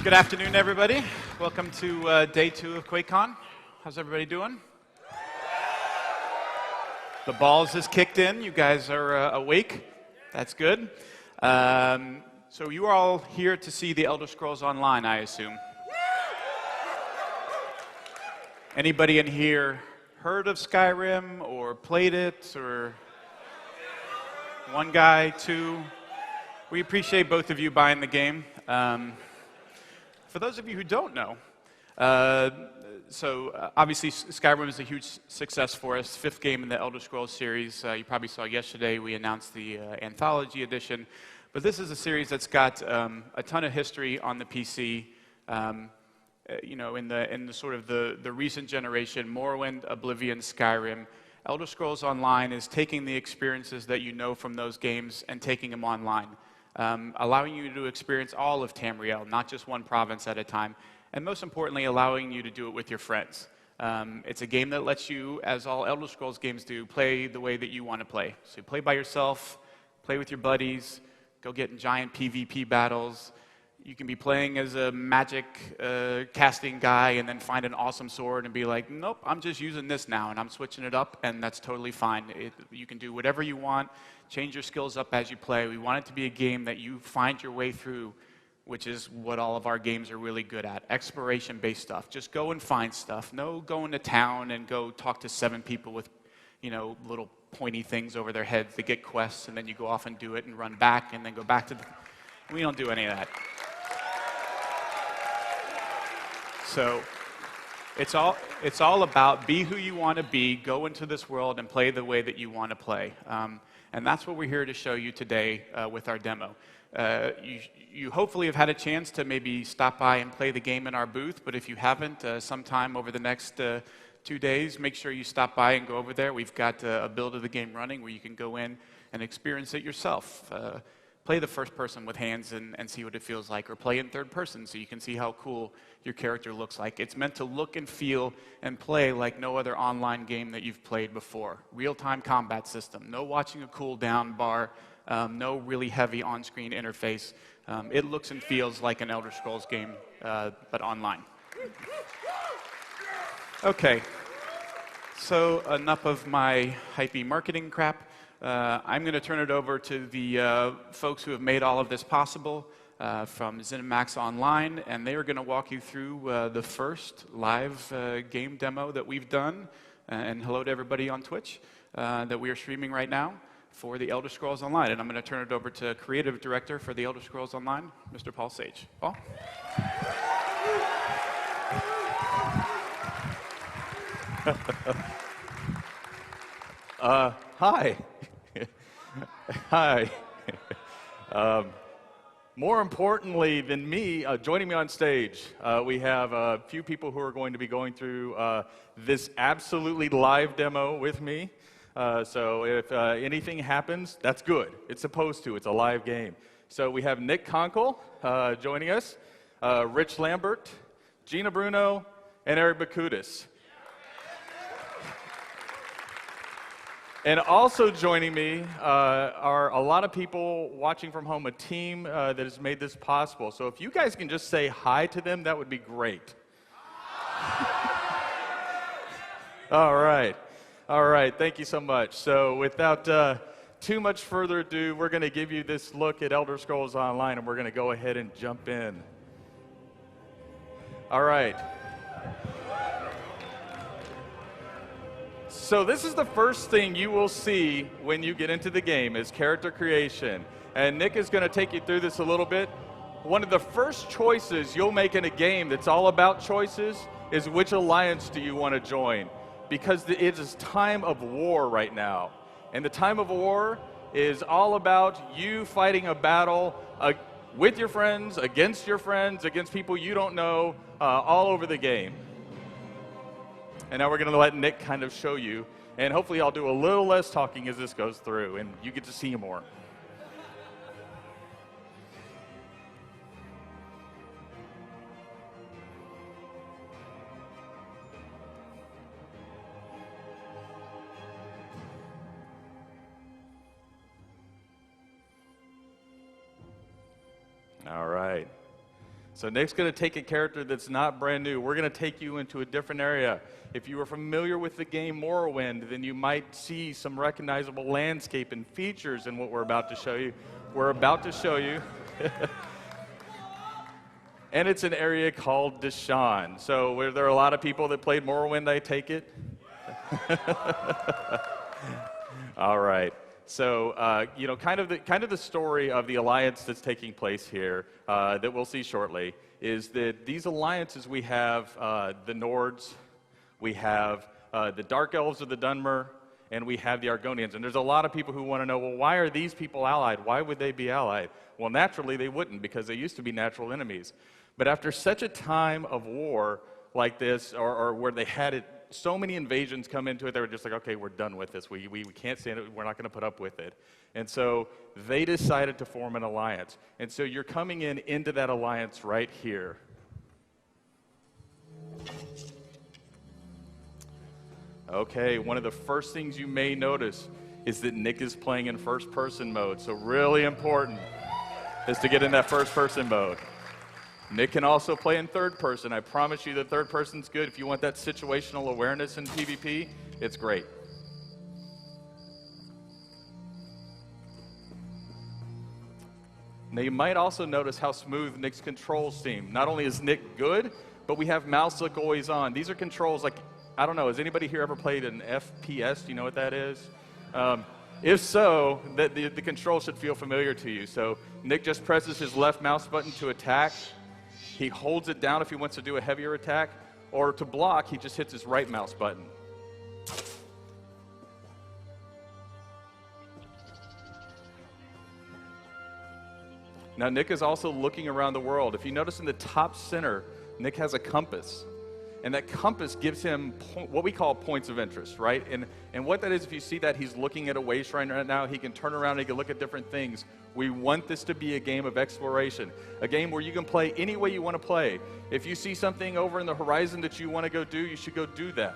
Good afternoon, everybody. Welcome to day 2 of QuakeCon. How's everybody doing? The balls has kicked in. You guys are awake. That's good. So you are all here to see the Elder Scrolls Online, I assume. Anybody in here heard of Skyrim or played it, or one guy, two? We appreciate both of you buying the game. For those of you who don't know, obviously Skyrim is a huge success for us, 5th game in the Elder Scrolls series. You probably saw yesterday we announced the Anthology Edition, but this is a series that's got a ton of history on the PC. In the sort of the recent generation, Morrowind, Oblivion, Skyrim, Elder Scrolls Online is taking the experiences that you know from those games and taking them online. Allowing you to experience all of Tamriel, not just one province at a time, and most importantly, allowing you to do it with your friends. It's a game that lets you, as all Elder Scrolls games do, play the way that you want to play. So you play by yourself, play with your buddies, go get in giant PvP battles. You can be playing as a magic casting guy and then find an awesome sword and be like, nope, I'm just using this now and I'm switching it up, and that's totally fine. You can do whatever you want, change your skills up as you play. We want it to be a game that you find your way through, which is what all of our games are really good at, exploration-based stuff. Just go and find stuff. No going to town and go talk to 7 people with, little pointy things over their heads to get quests, and then you go off and do it and run back and then go back to the... We don't do any of that. So it's all about be who you want to be, go into this world and play the way that you want to play. And that's what we're here to show you today with our demo. You hopefully have had a chance to maybe stop by and play the game in our booth, but if you haven't, sometime over the next 2 days, make sure you stop by and go over there. We've got a build of the game running where you can go in and experience it yourself. Play the first person with hands and see what it feels like, or play in third person so you can see how cool your character looks like. It's meant to look and feel and play like no other online game that you've played before. Real-time combat system, no watching a cooldown bar, no really heavy on-screen interface. It looks and feels like an Elder Scrolls game, but online. Okay, so enough of my hypey marketing crap. I'm going to turn it over to the folks who have made all of this possible from ZeniMax Online, and they are going to walk you through the first live game demo that we've done. And hello to everybody on Twitch that we are streaming right now for the Elder Scrolls Online. And I'm going to turn it over to Creative Director for the Elder Scrolls Online, Mr. Paul Sage. Paul? Hi. Hi. More importantly than me, joining me on stage, we have a few people who are going to be going through this absolutely live demo with me. So if anything happens, that's good. It's supposed to. It's a live game. So we have Nick Conkle joining us, Rich Lambert, Gina Bruno, and Eric Bakudis. And also joining me are a lot of people watching from home, a team that has made this possible. So if you guys can just say hi to them, that would be great. All right. All right. Thank you so much. So without too much further ado, we're going to give you this look at Elder Scrolls Online, and we're going to go ahead and jump in. All right. So this is the first thing you will see when you get into the game is character creation. And Nick is going to take you through this a little bit. One of the first choices you'll make in a game that's all about choices is which alliance do you want to join. Because it is time of war right now. And the time of war is all about you fighting a battle with your friends, against people you don't know, all over the game. And now we're going to let Nick kind of show you. And hopefully I'll do a little less talking as this goes through, and you get to see more. All right. So Nick's going to take a character that's not brand new. We're going to take you into a different area. If you are familiar with the game Morrowind, then you might see some recognizable landscape and features in what we're about to show you. We're about to show you. And it's an area called Deshaun. So where there are a lot of people that played Morrowind, I take it? All right. So, you know, kind of the story of the alliance that's taking place here that we'll see shortly is that these alliances we have the Nords, we have the Dark Elves of the Dunmer, and we have the Argonians. And there's a lot of people who want to know, well, why are these people allied? Why would they be allied? Well, naturally they wouldn't, because they used to be natural enemies. But after such a time of war like this, or where they had it, so many invasions come into it, they were just like, okay, we're done with this. We can't stand it. We're not going to put up with it. And so they decided to form an alliance. And so you're coming into that alliance right here. Okay, one of the first things you may notice is that Nick is playing in first-person mode. So really important is to get in that first-person mode. Nick can also play in third person. I promise you that third person's good. If you want that situational awareness in PvP, it's great. Now you might also notice how smooth Nick's controls seem. Not only is Nick good, but we have mouse look always on. These are controls like, I don't know, has anybody here ever played an FPS? Do you know what that is? If so, the control should feel familiar to you. So Nick just presses his left mouse button to attack. He holds it down if he wants to do a heavier attack, or to block, he just hits his right mouse button. Now, Nick is also looking around the world. If you notice in the top center, Nick has a compass. And that compass gives him what we call points of interest, right? And what that is, if you see that, he's looking at a way shrine right now. He can turn around and he can look at different things. We want this to be a game of exploration, a game where you can play any way you want to play. If you see something over in the horizon that you want to go do, you should go do that.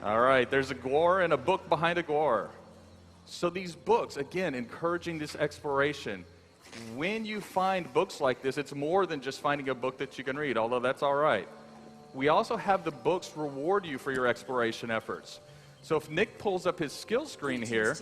All right, there's a Gwar and a book behind a Gwar. So these books, again, encouraging this exploration. When you find books like this, it's more than just finding a book that you can read, although that's all right. We also have the books reward you for your exploration efforts. So if Nick pulls up his skill screen here,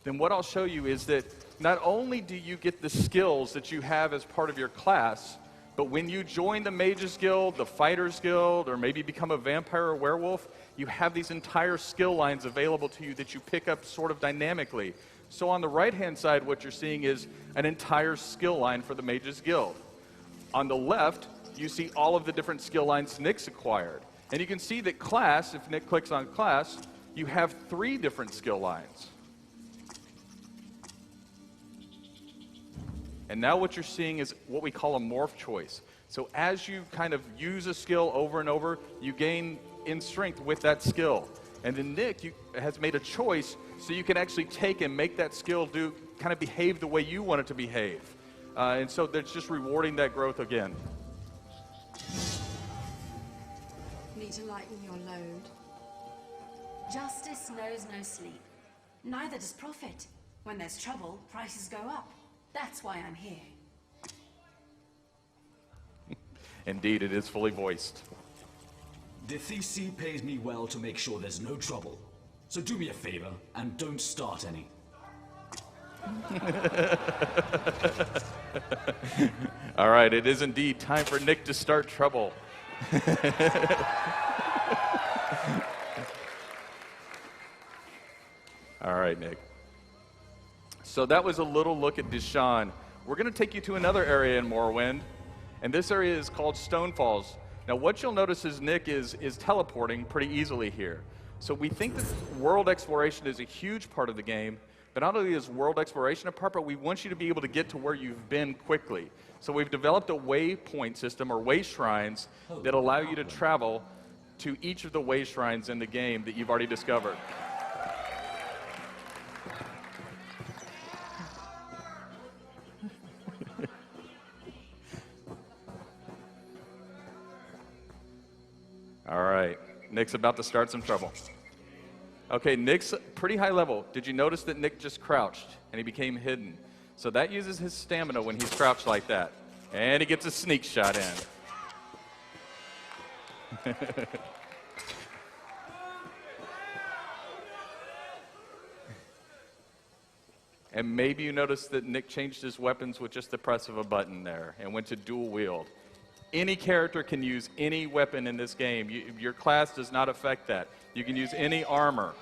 then what I'll show you is that not only do you get the skills that you have as part of your class, but when you join the Mages Guild, the Fighters Guild, or maybe become a vampire or werewolf, you have these entire skill lines available to you that you pick up sort of dynamically. So on the right-hand side, what you're seeing is an entire skill line for the Mages Guild. On the left, you see all of the different skill lines Nick's acquired. And you can see that class, if Nick clicks on class, you have 3 different skill lines. And now what you're seeing is what we call a morph choice. So as you kind of use a skill over and over, you gain in strength with that skill. And then Nick has made a choice so you can actually take and make that skill kind of behave the way you want it to behave. And so that's just rewarding that growth again. Need to lighten your load. Justice knows no sleep. Neither does profit. When there's trouble, prices go up. That's why I'm here. Indeed, it is fully voiced. Defisi pays me well to make sure there's no trouble. So do me a favor and don't start any. All right, it is indeed time for Nick to start trouble. All right, Nick. So that was a little look at Deshaun. We're going to take you to another area in Morrowind, and this area is called Stonefalls. Now, what you'll notice is Nick is teleporting pretty easily here. So we think that world exploration is a huge part of the game, but not only is world exploration a part, but we want you to be able to get to where you've been quickly. So we've developed a waypoint system, or way shrines, that allow you to travel to each of the way shrines in the game that you've already discovered. All right, Nick's about to start some trouble. Okay, Nick's pretty high level. Did you notice that Nick just crouched and he became hidden? So that uses his stamina when he's crouched like that. And he gets a sneak shot in. And maybe you noticed that Nick changed his weapons with just the press of a button there and went to dual wield. Any character can use any weapon in this game. Your class does not affect that. You can use any armor.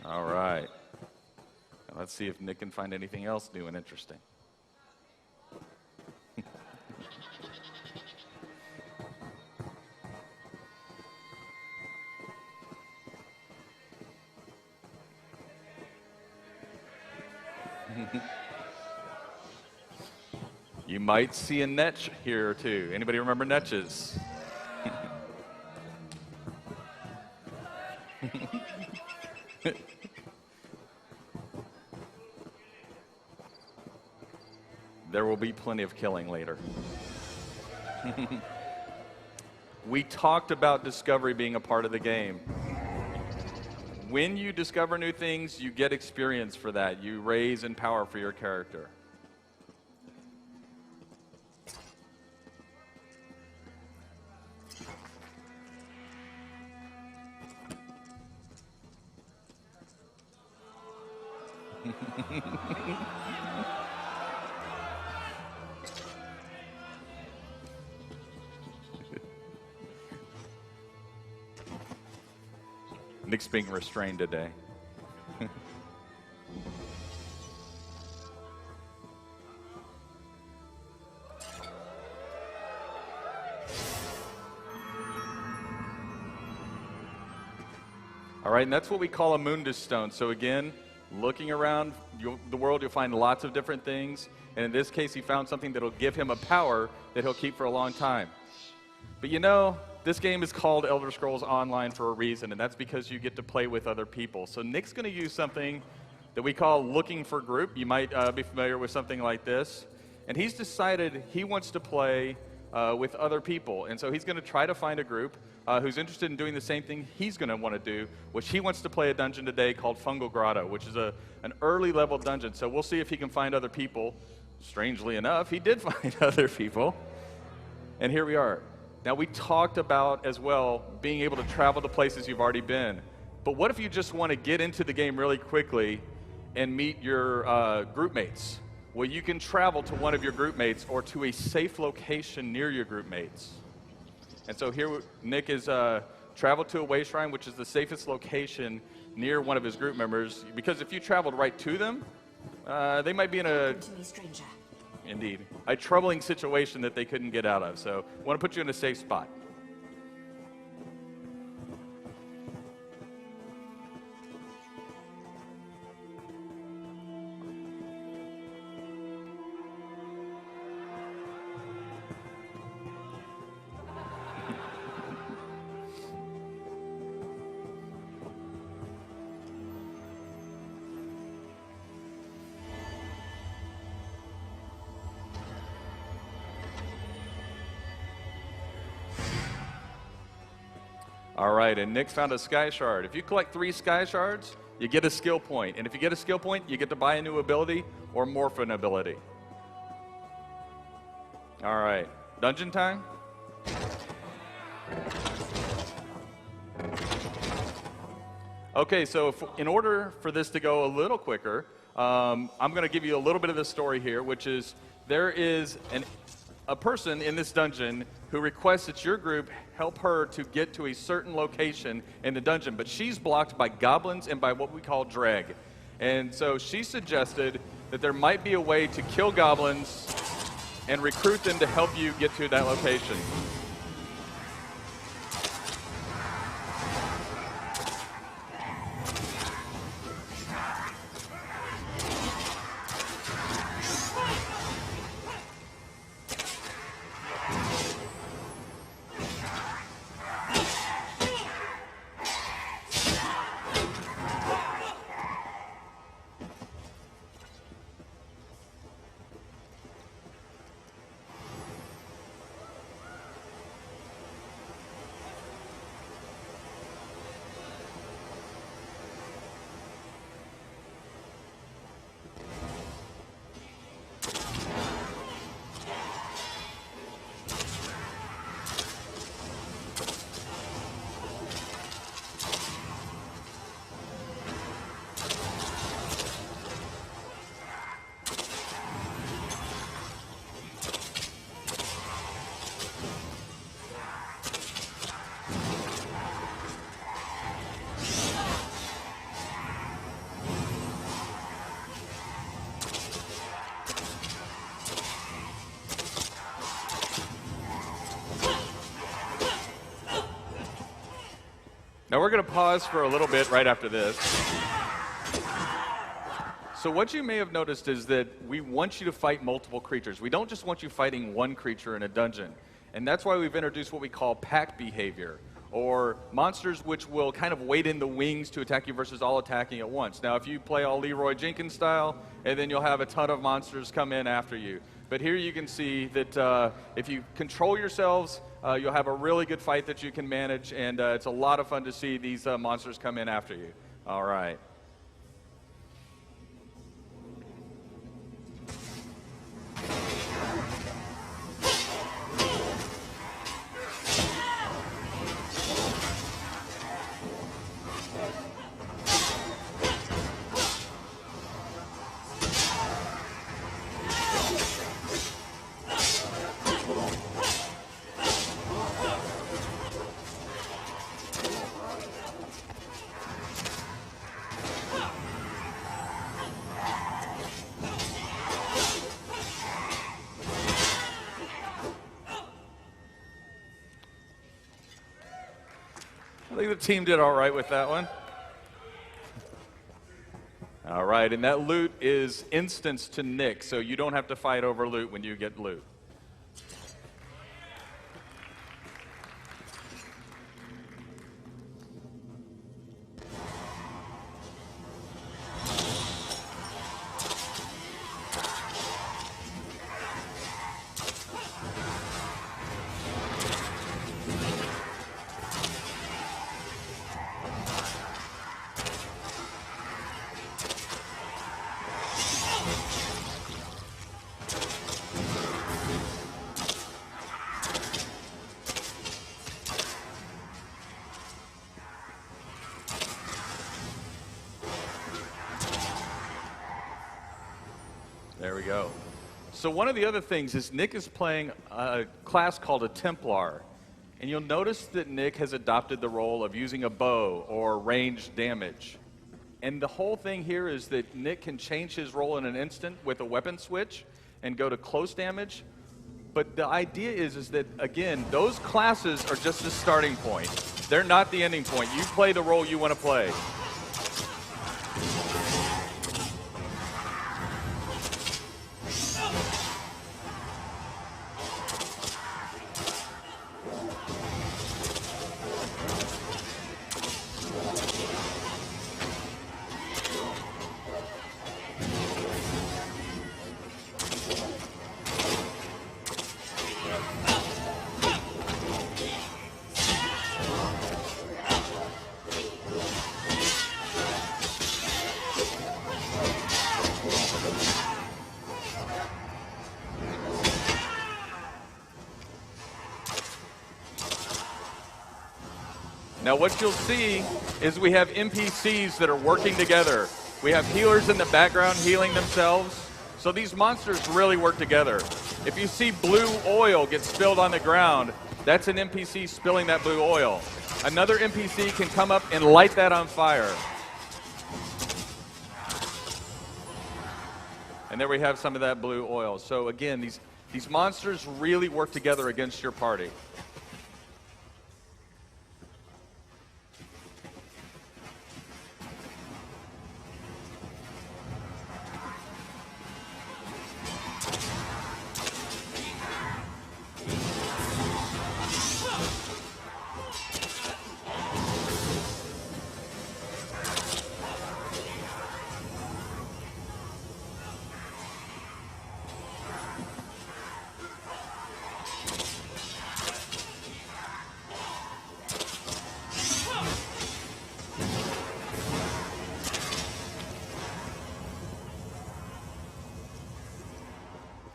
All right. Now let's see if Nick can find anything else new and interesting. You might see a netch here or two. Anybody remember netches? There will be plenty of killing later. We talked about discovery being a part of the game. When you discover new things, you get experience for that. You raise in power for your character. Nick's being restrained today. All right, and that's what we call a Mundus stone. So again, looking around the world, you'll find lots of different things. And in this case, he found something that'll give him a power that he'll keep for a long time. But you know, this game is called Elder Scrolls Online for a reason, and that's because you get to play with other people. So Nick's going to use something that we call looking for group. You might be familiar with something like this. And he's decided he wants to play with other people. And so he's going to try to find a group who's interested in doing the same thing he's going to want to do, which he wants to play a dungeon today called Fungal Grotto, which is an early level dungeon. So we'll see if he can find other people. Strangely enough, he did find other people. And here we are. Now, we talked about, as well, being able to travel to places you've already been. But what if you just want to get into the game really quickly and meet your group mates? Well, you can travel to one of your group mates or to a safe location near your group mates. And so here, Nick is traveled to a way shrine, which is the safest location near one of his group members. Because if you traveled right to them, they might be in a... To me, stranger. Indeed. A troubling situation that they couldn't get out of. So I want to put you in a safe spot. All right, and Nick found a sky shard. If you collect 3 sky shards, you get a skill point. And if you get a skill point, you get to buy a new ability or morph an ability. All right, dungeon time? Okay, so in order for this to go a little quicker, I'm going to give you a little bit of the story here, which is there is a person in this dungeon who requests that your group help her to get to a certain location in the dungeon, but she's blocked by goblins and by what we call dreg. And so she suggested that there might be a way to kill goblins and recruit them to help you get to that location. Now we're going to pause for a little bit right after this. So what you may have noticed is that we want you to fight multiple creatures. We don't just want you fighting one creature in a dungeon. And that's why we've introduced what we call pack behavior, or monsters which will kind of wait in the wings to attack you versus all attacking at once. Now, if you play all Leroy Jenkins style, and then you'll have a ton of monsters come in after you. But here you can see that if you control yourselves, you'll have a really good fight that you can manage, and it's a lot of fun to see these monsters come in after you. All right. I think the team did all right with that one. All right, and that loot is instanced to Nick, so you don't have to fight over loot when you get loot. There we go. So one of the other things is Nick is playing a class called a Templar. And you'll notice that Nick has adopted the role of using a bow or ranged damage. And the whole thing here is that Nick can change his role in an instant with a weapon switch and go to close damage. But the idea is that, again, those classes are just the starting point. They're not the ending point. You play the role you want to play. Now what you'll see is we have NPCs that are working together. We have healers in the background healing themselves. So these monsters really work together. If you see blue oil get spilled on the ground, that's an NPC spilling that blue oil. Another NPC can come up and light that on fire. And there we have some of that blue oil. So again, these monsters really work together against your party.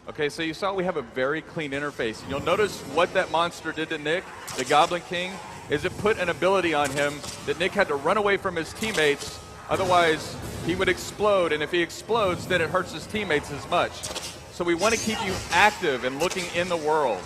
Okay, so you saw we have a very clean interface. You'll notice what that monster did to Nick, the Goblin King, is it put an ability on him that Nick had to run away from his teammates, otherwise he would explode, and if he explodes, then it hurts his teammates as much. So we want to keep you active and looking in the world.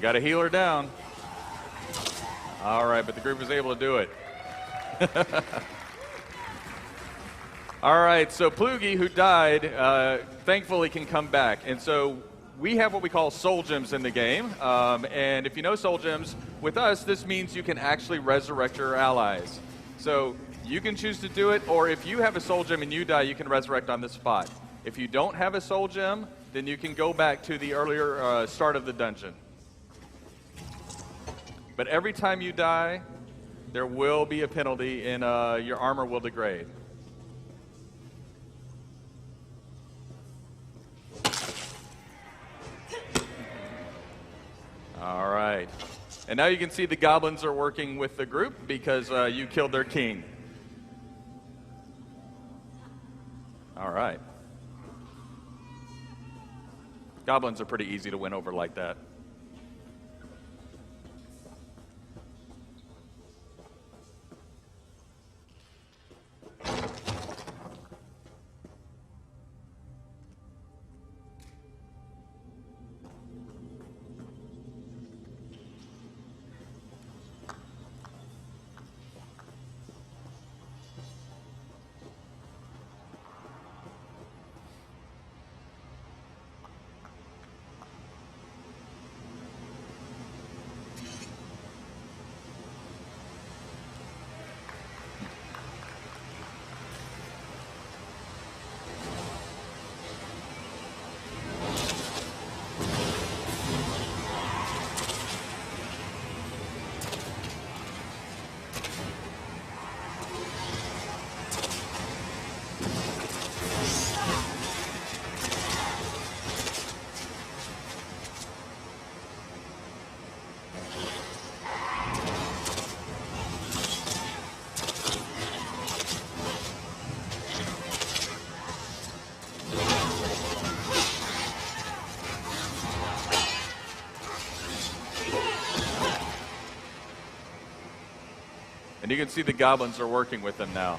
Got a healer down. All right, but the group was able to do it. All right, so Plugi, who died, thankfully can come back. And so we have what we call soul gems in the game. And if you know soul gems, with us, this means you can actually resurrect your allies. So you can choose to do it, or if you have a soul gem and you die, you can resurrect on the spot. If you don't have a soul gem, then you can go back to the earlier start of the dungeon. But every time you die, there will be a penalty and your armor will degrade. All right. And now you can see the goblins are working with the group because you killed their king. All right. Goblins are pretty easy to win over like that. And you can see the goblins are working with them now.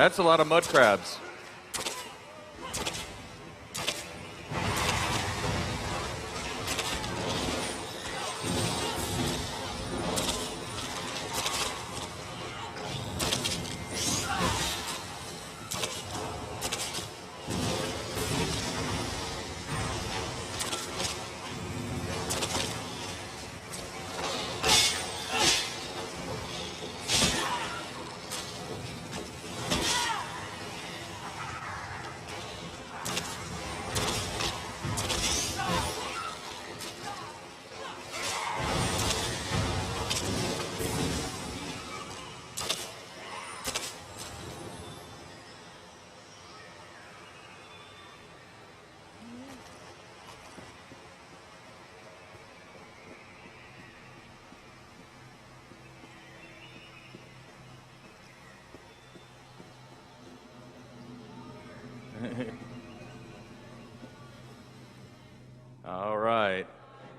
That's a lot of mud crabs. All right.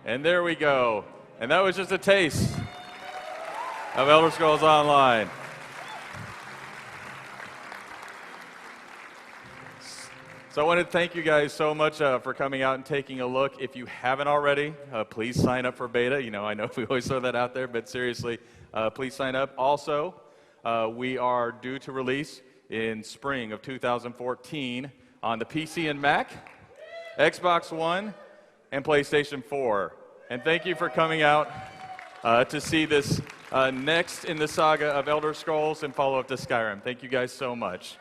And there we go. And that was just a taste of Elder Scrolls Online. So I want to thank you guys so much for coming out and taking a look. If you haven't already, please sign up for beta. You know, I know we always throw that out there, but seriously, please sign up. Also, we are due to release in spring of 2014 on the PC and Mac, Xbox One, and PlayStation 4. And thank you for coming out to see this next in the saga of Elder Scrolls and follow up to Skyrim. Thank you guys so much.